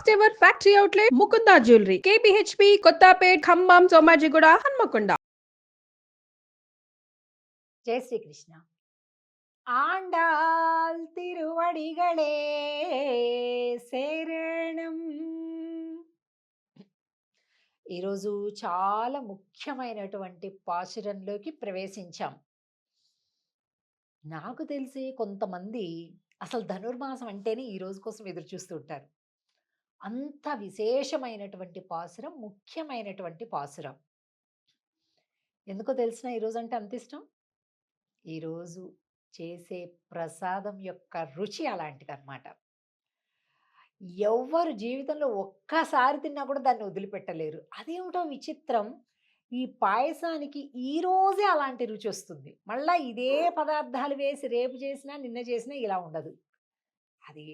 First ever factory outlet Mukunda jewellery KPHB Kothapet Khammam Somajiguda Hanamkonda. Jai Srikrishna. Andal తిరువడిగళే శరణం. ఈరోజు చాలా ముఖ్యమైనటువంటి పాశురంలోకి ప్రవేశించాం. నాకు తెలిసి కొంతమంది అసలు ధనుర్మాసం అంటేనే ఈ రోజు కోసం ఎదురు చూస్తూ ఉంటారు. అంత విశేషమైనటువంటి పాసురం, ముఖ్యమైనటువంటి పాసురం. ఎందుకో తెలిసిన ఈరోజు అంటే అంత ఇష్టం? ఈరోజు చేసే ప్రసాదం యొక్క రుచి అలాంటిదన్నమాట. ఎవ్వరు జీవితంలో ఒక్కసారి తిన్నా కూడా దాన్ని వదిలిపెట్టలేరు. అదేమిటో విచిత్రం, ఈ పాయసానికి ఈరోజే అలాంటి రుచి వస్తుంది. మళ్ళా ఇదే పదార్థాలు వేసి రేపు చేసినా నిన్న చేసినా ఇలా ఉండదు. అది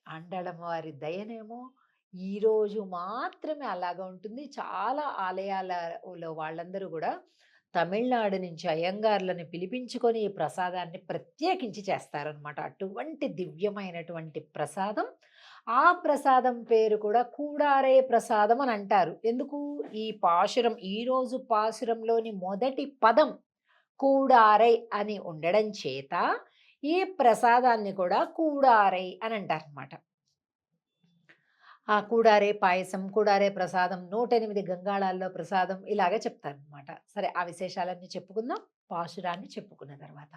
అండడం వారి దయనేమో. ఈరోజు మాత్రమే అలాగా ఉంటుంది. చాలా ఆలయాలలో వాళ్ళందరూ కూడా తమిళనాడు నుంచి అయ్యంగార్లను పిలిపించుకొని ఈ ప్రసాదాన్ని ప్రత్యేకించి చేస్తారనమాట. అటువంటి దివ్యమైనటువంటి ప్రసాదం. ఆ ప్రసాదం పేరు కూడా కూడారే ప్రసాదం అని అంటారు. ఎందుకు? ఈ పాశురం, ఈరోజు పాశురంలోని మొదటి పదం కూడారై అని ఉండడం చేత ఈ ప్రసాదాన్ని కూడా కూడారై అని అంటారనమాట. ఆ కూడారే పాయసం, కూడారే ప్రసాదం, 108 గంగాళాల్లో ప్రసాదం ఇలాగే చెప్తారనమాట. సరే, ఆ విశేషాలన్నీ చెప్పుకుందాం పాశురాన్ని చెప్పుకున్న తర్వాత.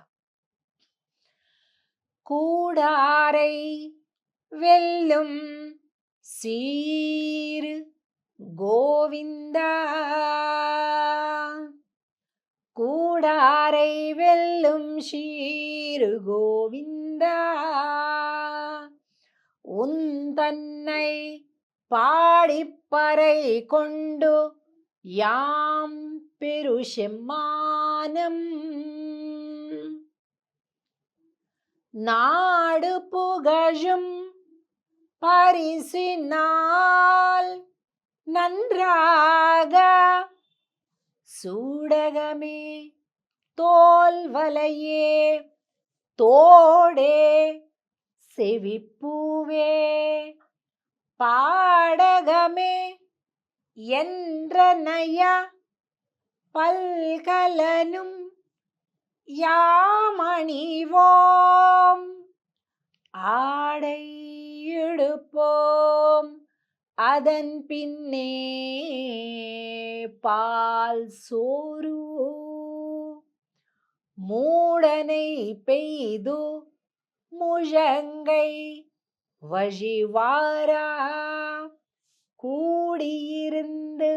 కూడారై వెల్లుం సీర్ గోవిందా, கூடாரை வெல்லும் ஷீரு கோவிந்தா, உன் தன்னை பாடிப்பறை கொண்டு யாம் பெருஷெம்மானம், நாடு புகழும் பரிசினால் நன்றாக சூடகமே தோல்வலையே தோடே செவிப்பூவே பாடகமே என்றனைய பல்கலனும் யாமணிவோம், ஆடை இடுப்போம் அதன் பின்னே பால் சோறு, மூடனை பெய்து முழங்கை வழிவாரா, கூடியிருந்து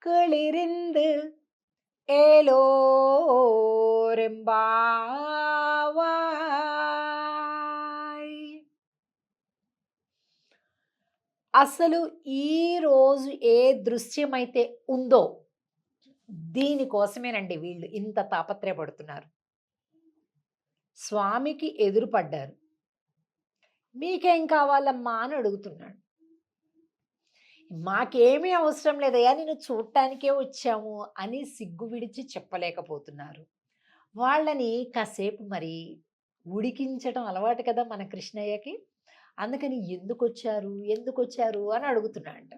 கிளிரிந்து ఏలోరెంబావాయ్. అసలు ఈరోజు ఏ దృశ్యమైతే ఉందో దీనికోసమేనండి వీళ్ళు ఇంత తాపత్రయపడుతున్నారు. స్వామికి ఎదురుపడ్డారు. మీకేం కావాలమ్మా అని అడుగుతున్నాడు. మాకేమీ అవసరం లేదయ్యా, నేను చూడటానికే వచ్చాము అని సిగ్గు విడిచి చెప్పలేకపోతున్నారు. వాళ్ళని కాసేపు మరి ఉడికించడం అలవాటు కదా మన కృష్ణయ్యకి. అందుకని ఎందుకు వచ్చారు అని అడుగుతున్నాడు.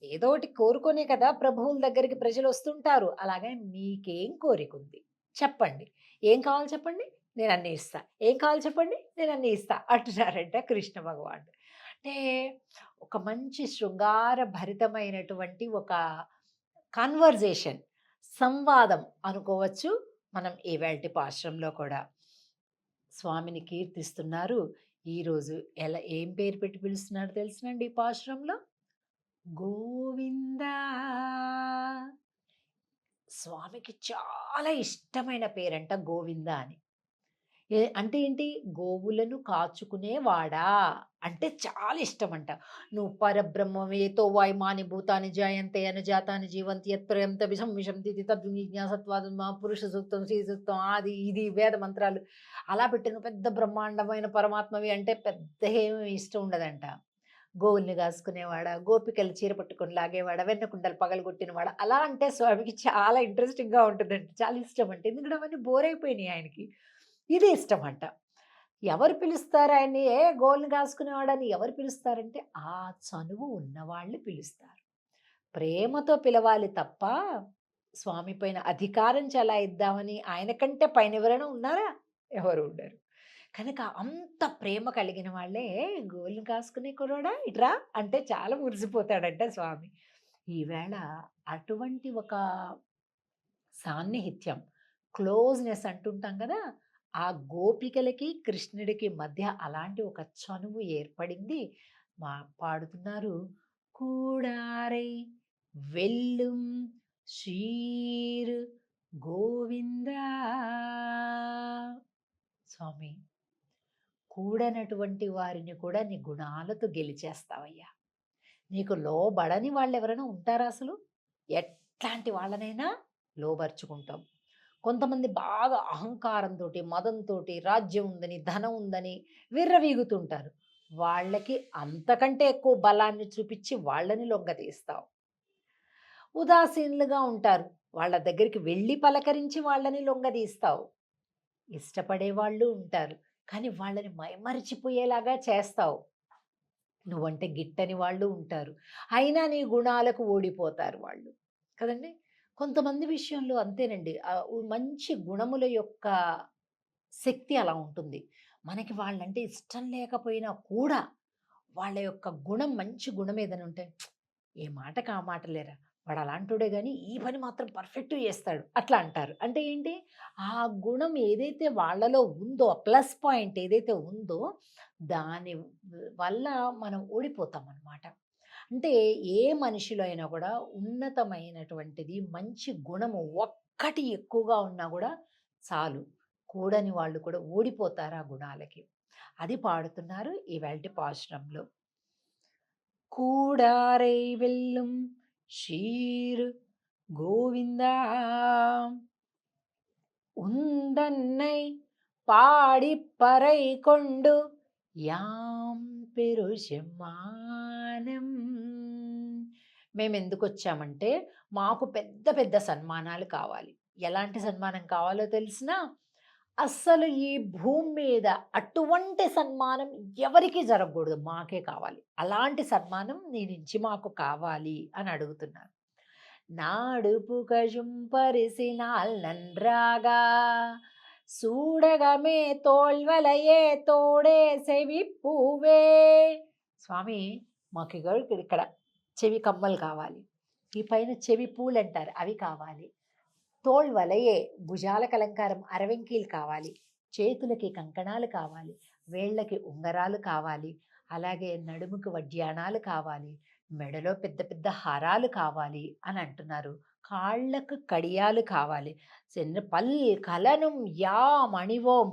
ఏదో ఒకటి కోరుకునే కదా ప్రభువుల దగ్గరికి ప్రజలు వస్తుంటారు. అలాగే మీకేం కోరిక ఉంది చెప్పండి, ఏం కావాలి చెప్పండి, నేను అన్నీ ఇస్తా, ఏం కావాలి చెప్పండి, నేను అన్నీ ఇస్తా అంటున్నారంట కృష్ణ భగవానుడు. అంటే ఒక మంచి శృంగార భరితమైనటువంటి ఒక కాన్వర్జేషన్, సంవాదం అనుకోవచ్చు మనం ఈవేళ పాశ్రంలో కూడా. స్వామిని కీర్తిస్తున్నారు. ఈరోజు ఏం పేరు పెట్టి పిలుస్తున్నారు తెలుసునండి ఈ పాశ్రంలో? గోవిందా. స్వామికి చాలా ఇష్టమైన పేరంట గోవింద అని. అంటే ఏంటి? గోవులను కాచుకునేవాడా అంటే చాలా ఇష్టం అంట. నువ్వు పరబ్రహ్మవేతో వాయుమాని భూతాని జాయంతే అనుజాతాని జీవంతి యత్ప్రయంత విషం విషంతి తద్విజ్ఞాసత్వాదం పురుష సూక్తం, శ్రీ సూక్తం, ఆది ఇది వేద మంత్రాలు అలా పెట్టిన పెద్ద బ్రహ్మాండమైన పరమాత్మవి అంటే పెద్ద ఏమి ఇష్టం ఉండదంట. గోవుల్ని కాసుకునేవాడా, గోపికలు చీర పట్టుకొని లాగేవాడా, వెన్నకుండలు పగలగొట్టినవాడా, అలా అంటే స్వామికి చాలా ఇంట్రెస్టింగ్గా ఉంటుందంట, చాలా ఇష్టం అంట. ఎందుకంటే అవన్నీ బోర్ అయిపోయినాయి ఆయనకి. ఇది ఇష్టం అంట. ఎవరు పిలుస్తారు ఆయన్ని? ఏ గోళ్ళని కాసుకునేవాడని ఎవరు పిలుస్తారంటే, ఆ చనువు ఉన్నవాళ్ళు పిలుస్తారు. ప్రేమతో పిలవాలి తప్ప, స్వామి పైన అధికారం చెలాయిద్దామని ఆయన కంటే పైన ఎవరైనా ఉన్నారా? ఎవరు ఉండరు. కనుక అంత ప్రేమ కలిగిన వాళ్ళే గోళ్ళని కాసుకునే కుర్రోడా ఇట్రా అంటే చాలా మురిసిపోతాడంట స్వామి. ఈవేళ అటువంటి ఒక సాన్నిహిత్యం, క్లోజ్‌నెస్ అంటుంటాం గదా! ఆ గోపికలకి, కృష్ణుడికి మధ్య అలాంటి ఒక చనువు ఏర్పడింది. పాడుతున్నారు. కూడారై వెల్లుం శ్రీర్ గోవిందా స్వామి, కూడనటువంటి వారిని కూడా నీ గుణాలతో గెలిచేస్తావయ్యా. నీకు లోబడని వాళ్ళెవరైనా ఉంటారా అసలు? ఎట్లాంటి వాళ్ళనైనా లోబరుచుకుంటాం. కొంతమంది బాగా అహంకారంతోటి, మదంతోటి, రాజ్యం ఉందని, ధనం ఉందని విర్రవీగుతుంటారు. వాళ్ళకి అంతకంటే ఎక్కువ బలాన్ని చూపిచ్చి వాళ్ళని లొంగదీస్తావు. ఉదాసీనులుగా ఉంటారు. వాళ్ళ దగ్గరికి వెళ్ళి పలకరించి వాళ్ళని లొంగదీస్తావు. ఇష్టపడేవాళ్ళు ఉంటారు. కానీ వాళ్ళని మైమరిచిపోయేలాగా చేస్తావు. నువ్వంటే గిట్టని వాళ్ళు ఉంటారు. అయినా నీ గుణాలకు ఓడిపోతారు వాళ్ళు. కదండీ! కొంతమంది విషయంలో అంతేనండి. మంచి గుణముల యొక్క శక్తి అలా ఉంటుంది. మనకి వాళ్ళంటే ఇష్టం లేకపోయినా కూడా వాళ్ళ యొక్క గుణం మంచి గుణం ఏదైనా ఉంటే ఏ మాటకి ఆ మాట లేరా! వాడు అలాంటోడే గానీ ఈ పని మాత్రం పర్ఫెక్ట్‌గా చేస్తాడు. అట్లా అంటారు. అంటే ఏంటి? ఆ గుణం ఏదైతే వాళ్ళలో ఉందో, ఆ ప్లస్ పాయింట్ ఏదైతే ఉందో దాని వల్ల మనం ఓడిపోతామనమాట. అంటే ఏ మనిషిలో అయినా కూడా ఉన్నతమైనటువంటిది మంచి గుణము ఒక్కటి ఎక్కువగా ఉన్నా కూడా చాలు. కూడని వాళ్ళు కూడా ఓడిపోతారు ఆ గుణాలకి. అది పాడుతున్నారు ఇవాల్టి పాశురంలో. కూడారై వెల్లుం ஷீர் கோவிந்தா உந்தன்னை పాడిపறை కొండు యాం పెరుషమానం. మేమెందుకు వచ్చామంటే మాకు పెద్ద పెద్ద సన్మానాలు కావాలి. ఎలాంటి సన్మానం కావాలో తెలిసినా అస్సలు ఈ భూమి మీద అటువంటి సన్మానం ఎవరికీ జరగకూడదు. మాకే కావాలి. అలాంటి సన్మానం నీ నుంచి మాకు కావాలి అని అడుగుతున్నారు. నాడుపు కజుంపరిసినాల్ నన్రాగా సూడగమే తోల్వలయే తోడే సెవిప్పూవే. స్వామి మాకు ఇక్కడ చెవి కమ్మలు కావాలి. ఈ పైన చెవి పూలు అంటారు అవి కావాలి. తోల్వలయే భుజాలకు అలంకారం అరవెంకీలు కావాలి. చేతులకి కంకణాలు కావాలి. వేళ్ళకి ఉంగరాలు కావాలి. అలాగే నడుముకు వడ్యాణాలు కావాలి. మెడలో పెద్ద పెద్ద హారాలు కావాలి అని అంటున్నారు. కాళ్ళకు కడియాలు కావాలి. పల్ కలనుం యా మణివోం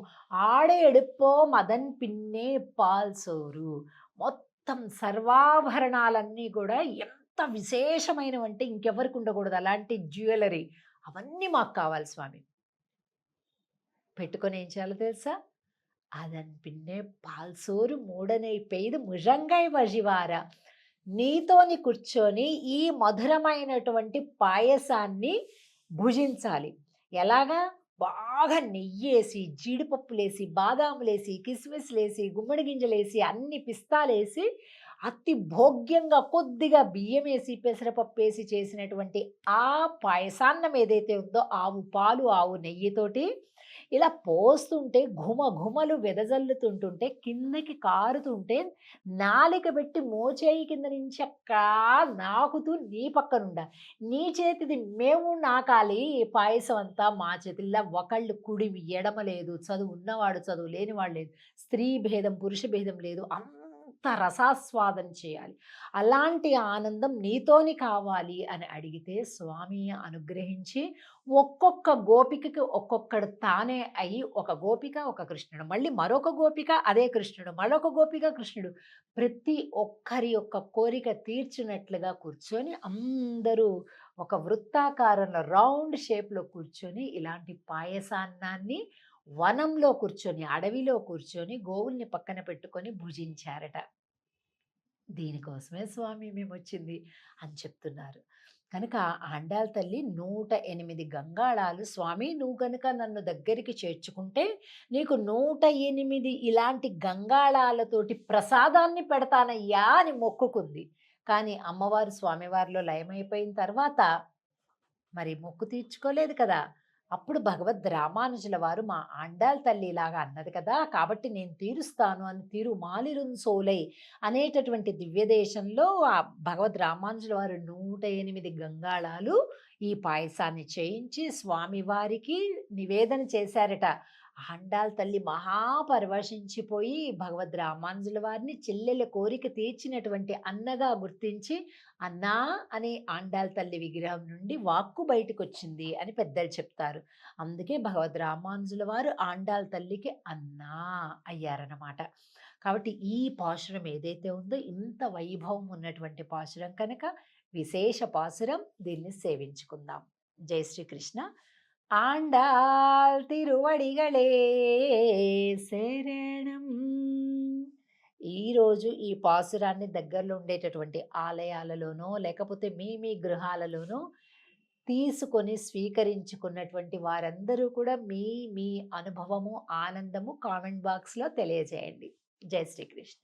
ఆడే எடுப்போம் அதன் పిన్నే పాల్సోరు. మొత్తం సర్వాభరణాలన్నీ కూడా ఎంత విశేషమైనవంటే ఇంకెవరికి ఉండకూడదు అలాంటి జ్యువెలరీ. అవన్నీ మాకు కావాలి స్వామి. పెట్టుకొని ఏం చేయాలో తెలుసా? అదన్ పిన్నే పాల్సోరు మూడనై పెయిదు ముజంగై వజివార. నీతోని కూర్చొని ఈ మధురమైనటువంటి పాయసాన్ని భుజించాలి. ఎలాగా? బాగా నెయ్యేసి, జీడిపప్పులేసి, బాదాములేసి, కిస్మిస్లేసి, గుమ్మడి గింజలేసి, అన్ని పిస్తాలేసి, అతి భోగ్యంగా కొద్దిగా బియ్యమేసి, పెసరపప్పేసి చేసినటువంటి ఆ పాయసాన్నం ఏదైతే ఉందో ఆవు పాలు, ఆవు నెయ్యితోటి ఇలా పోస్తుంటే ఘుమ ఘుమలు వెదజల్లుతుంటుంటే కిందకి కారుతుంటే నాలిక పెట్టి మోచేయి కింద నుంచి అక్కడ నాకుతూ నీ పక్కనుండా నీ చేతిది మేము నాకాలి. పాయసం అంతా మా చేతిల్లో ఒకళ్ళు కుడిమి ఎడమ లేదు. చదువు ఉన్నవాడు చదువు లేనివాడు లేదు. స్త్రీ భేదం పురుష భేదం లేదు. అంత రసాస్వాదం చేయాలి. అలాంటి ఆనందం నీతోని కావాలి అని అడిగితే స్వామి అనుగ్రహించి ఒక్కొక్క గోపికకి ఒక్కొక్కడు తానే అయ్యి ఒక గోపిక ఒక కృష్ణుడు, మళ్ళీ మరొక గోపిక అదే కృష్ణుడు, మరొక గోపిక కృష్ణుడు, ప్రతి ఒక్కరి యొక్క కోరిక తీర్చినట్లుగా కూర్చొని అందరూ ఒక వృత్తాకారంలో రౌండ్ షేప్లో కూర్చొని ఇలాంటి పాయసాన్నాన్ని వనంలో కూర్చొని అడవిలో కూర్చొని గోవుల్ని పక్కన పెట్టుకొని భుజించారట. దీనికోసమే స్వామి మేము వచ్చింది అని చెప్తున్నారు. కనుక ఆండాళ్ తల్లి 108 గంగాళాలు, స్వామి నువ్వు గనుక నన్ను దగ్గరికి చేర్చుకుంటే నీకు 108 ఇలాంటి గంగాళాలతోటి ప్రసాదాన్ని పెడతానయ్యా అని మొక్కుకుంది. కానీ అమ్మవారు స్వామివారిలో లయమైపోయిన తర్వాత మరి మొక్కు తీర్చుకోలేదు కదా! అప్పుడు భగవద్ రామానుజుల వారు మా ఆండాళ్ తల్లి ఇలాగా అన్నది కదా! కాబట్టి నేను తీరుస్తాను అని తిరుమాలిరుంసోలై అనేటటువంటి దివ్యదేశంలో ఆ భగవద్ రామానుజుల వారు 108 గంగాళాలు ఈ పాయసాన్ని చేయించి స్వామివారికి నివేదన చేశారట. ఆండాళ్ తల్లి మహాపరవశించిపోయి భగవద్ రామానుజుల వారిని చెల్లెల కోరిక తీర్చినటువంటి అన్నగా గుర్తించి అన్నా అని ఆండాళ్ తల్లి విగ్రహం నుండి వాక్కు బయటకొచ్చింది అని పెద్దలు చెప్తారు. అందుకే భగవద్ రామానుజుల వారు ఆండాళ్ తల్లికి అన్నా అయ్యారన్నమాట. కాబట్టి ఈ పాశురం ఏదైతే ఉందో ఇంత వైభవం ఉన్నటువంటి పాశురం కనుక విశేష పాశురం, దీన్ని సేవించుకుందాం. జై శ్రీకృష్ణ. ఆండాళ్ తిరువడిగళే శరణం. ఈరోజు ఈ పాసురాన్ని దగ్గరలో ఉండేటటువంటి ఆలయాలలోనో లేకపోతే మీ మీ గృహాలలోనో తీసుకొని స్వీకరించుకున్నటువంటి వారందరూ కూడా మీ మీ అనుభవము, ఆనందము కామెంట్ బాక్స్లో తెలియజేయండి. జై శ్రీకృష్ణ.